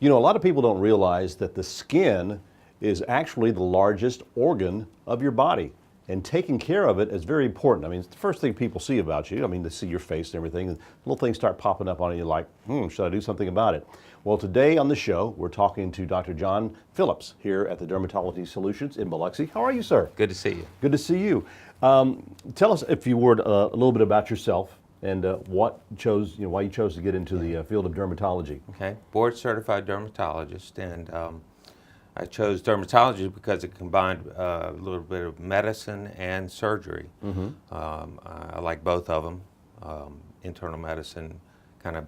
You know, a lot of people don't realize that the skin is actually the largest organ of your body, and taking care of it is very important. I mean, it's the first thing people see about you. I mean, they see your face and everything, and little things start popping up on you like, should I do something about it? Well, today on the show, we're talking to Dr. John Phillips here at the Dermatology Solutions in Biloxi. How are you, sir? Good to see you. Good to see you. Tell us, if you would, a little bit about yourself and why you chose to get into the field of dermatology. Okay, board certified dermatologist, and I chose dermatology because it combined a little bit of medicine and surgery. I like both of them. Internal medicine, kind of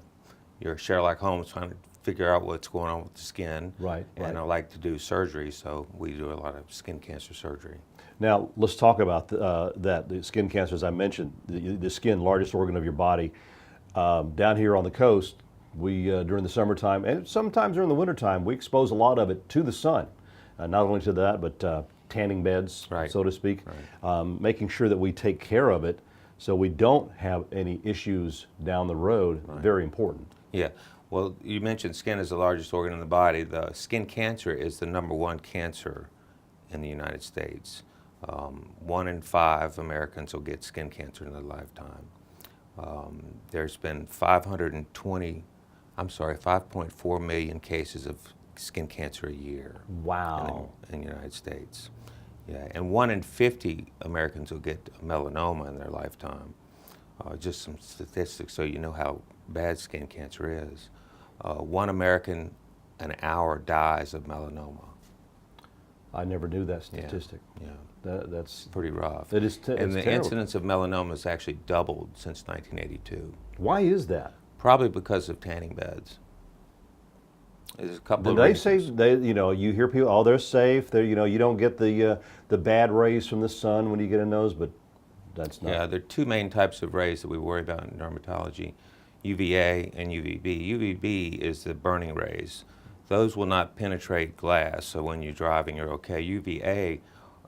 you're Sherlock Holmes trying to figure out what's going on with the skin. Right. And I like to do surgery, so we do a lot of skin cancer surgery. Now, let's talk about the skin cancer, as I mentioned, the skin, largest organ of your body. Down here on the coast, we, during the summertime, and sometimes during the wintertime, we expose a lot of it to the sun. Not only to that, but tanning beds, Right. so to speak, making sure that we take care of it so we don't have any issues down the road, very important. Yeah. Well, you mentioned skin is the largest organ in the body. The skin cancer is the #1 cancer in the United States. 1 in 5 Americans will get skin cancer in their lifetime. There's been 5.4 million cases of skin cancer a year. Wow. In the United States. Yeah, and 1 in 50 Americans will get melanoma in their lifetime. Just some statistics so you know how bad skin cancer is. 1 American an hour dies of melanoma. I never knew that statistic. Yeah. That's Pretty rough. It is and the terrible. incidence of melanoma has actually doubled since 1982. Why is that? Probably because of tanning beds. There's a couple Do of they reasons. say you hear people, oh, they're safe. They're, you don't get the bad rays from the sun when you get a nose, but that's not. Yeah, there are 2 main types of rays that we worry about in dermatology, UVA and UVB. UVB is the burning rays. Those will not penetrate glass, so when you're driving, you're okay. UVA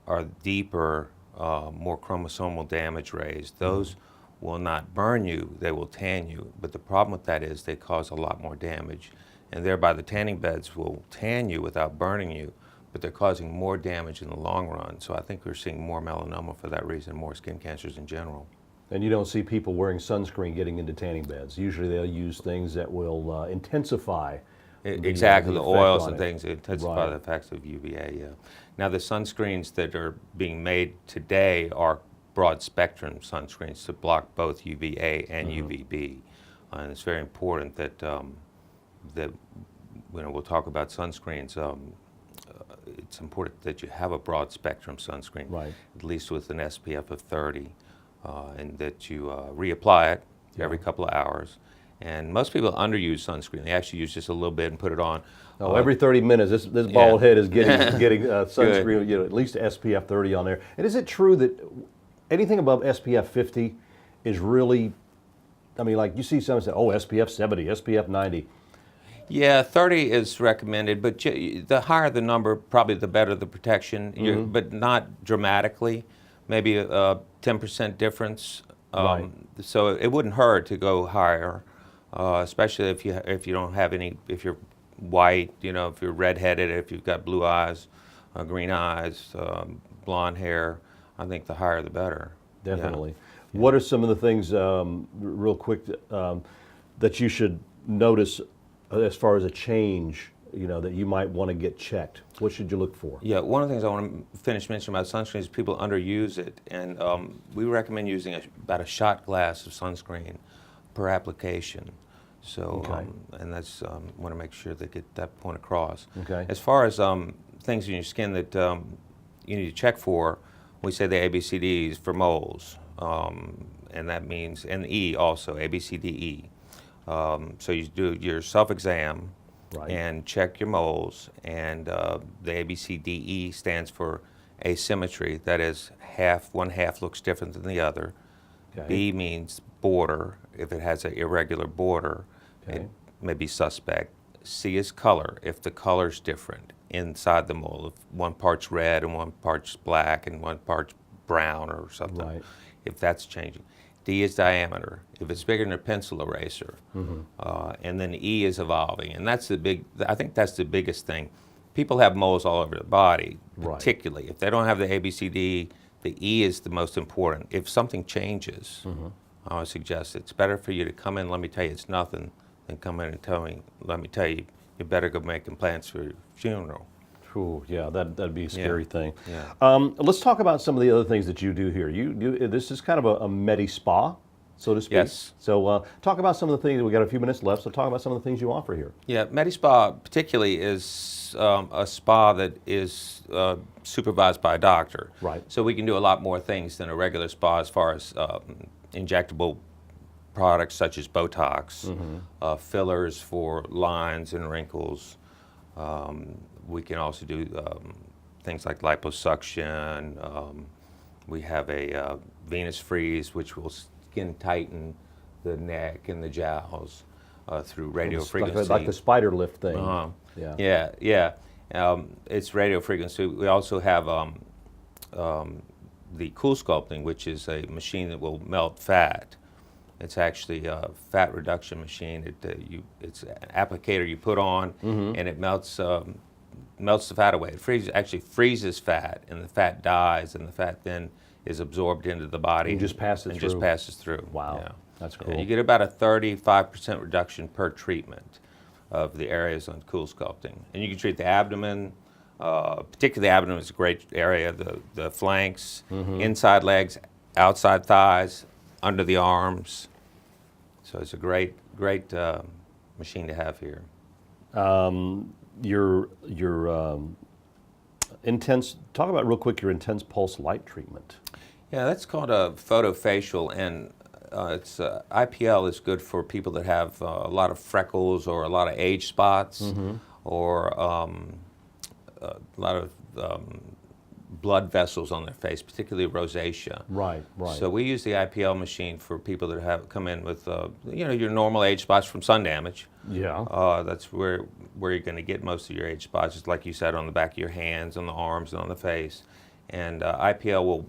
are deeper, more chromosomal damage rays. Those will not burn you, they will tan you. But the problem with that is they cause a lot more damage. And thereby the tanning beds will tan you without burning you, but they're causing more damage in the long run. So I think we're seeing more melanoma for that reason, more skin cancers in general. And you don't see people wearing sunscreen getting into tanning beds. Usually they'll use things that will intensify. Exactly, the effect oils on and it. things intensify Right. the effects of UVA, yeah. Now the sunscreens that are being made today are broad spectrum sunscreens to block both UVA and UVB. And it's very important that we'll talk about sunscreens. It's important that you have a broad spectrum sunscreen, Right. at least with an SPF of 30, and that you reapply it every couple of hours. And most people underuse sunscreen. They actually use just a little bit and put it on. Oh, every 30 minutes, this bald head is getting sunscreen, at least SPF 30 on there. And is it true that anything above SPF 50 is really, I mean, like you see someone say, oh, SPF 70, SPF 90. Yeah, 30 is recommended, but the higher the number, probably the better the protection, but not dramatically, maybe a 10% difference. Right. So it wouldn't hurt to go higher, especially if you don't have any, if you're white, if you're redheaded, if you've got blue eyes, green eyes, blonde hair. I think the higher the better. Definitely. Yeah. What are some of the things, real quick, that you should notice as far as a change, that you might want to get checked? What should you look for? Yeah, one of the things I want to finish mentioning about sunscreen is people underuse it, and we recommend using about a shot glass of sunscreen per application. So, and that's want to make sure they get that point across. Okay. As far as things in your skin that you need to check for, we say the ABCDs for moles, and that means, and E also, ABCDE. So you do your self-exam and check your moles, and the ABCDE stands for asymmetry. That is, one half looks different than the other. Okay. B means border. If it has an irregular border, it may be suspect. C is color. If the color's different inside the mole, if one part's red and one part's black and one part's brown or something, if that's changing. D is diameter. If it's bigger than a pencil eraser, and then E is evolving, and that's the big. I think that's the biggest thing. People have moles all over their body, Right. particularly if they don't have the ABCD. The E is the most important. If something changes, I would suggest it's better for you to come in. Let me tell you, it's nothing, than come in and tell me. Let me tell you, you better go making plans for your funeral. Ooh, yeah, that'd be a scary thing. Yeah. Let's talk about some of the other things that you do here. This is kind of a medi spa, so to speak. Yes. So talk about some of the things. We got a few minutes left, so talk about some of the things you offer here. Yeah, Medi-Spa particularly is a spa that is supervised by a doctor. Right. So we can do a lot more things than a regular spa as far as injectable products such as Botox, fillers for lines and wrinkles. We can also do things like liposuction. We have a venous freeze, which will skin tighten the neck and the jowls through radio frequency. Like the spider lift thing. Yeah. It's radio frequency. We also have the cool sculpting, which is a machine that will melt fat. It's actually a fat reduction machine. It's an applicator you put on, and it melts the fat away. It actually freezes fat, and the fat dies, and the fat then is absorbed into the body. And just passes and through. just passes through. Wow, Yeah. that's cool. You get about a 35% reduction per treatment of the areas on cool sculpting. And you can treat the abdomen, particularly the abdomen is a great area, the flanks, inside legs, outside thighs, under the arms. So it's a great machine to have here. Your intense, talk about real quick your intense pulse light treatment. Yeah, that's called a photofacial, and IPL is good for people that have a lot of freckles or a lot of age spots, or a lot of blood vessels on their face, particularly rosacea. Right. So we use the IPL machine for people that have come in with your normal age spots from sun damage. Yeah. That's where you're going to get most of your age spots, just like you said, on the back of your hands, on the arms, and on the face. And IPL will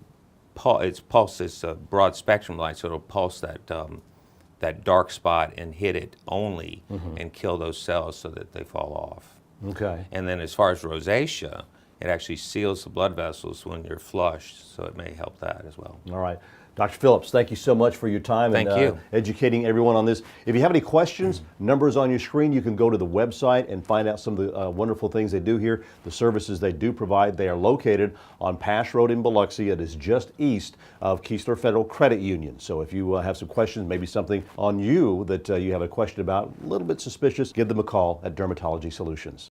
pulse this broad spectrum light, so it'll pulse that dark spot and hit it only, and kill those cells so that they fall off. Okay. And then as far as rosacea, it actually seals the blood vessels when you're flushed, so it may help that as well. All right. Dr. Phillips, thank you so much for your time Thank you. Educating everyone on this. If you have any questions, numbers on your screen, you can go to the website and find out some of the wonderful things they do here, the services they do provide. They are located on Pass Road in Biloxi. It is just east of Keesler Federal Credit Union. So if you have some questions, maybe something on you that you have a question about, a little bit suspicious, give them a call at Dermatology Solutions.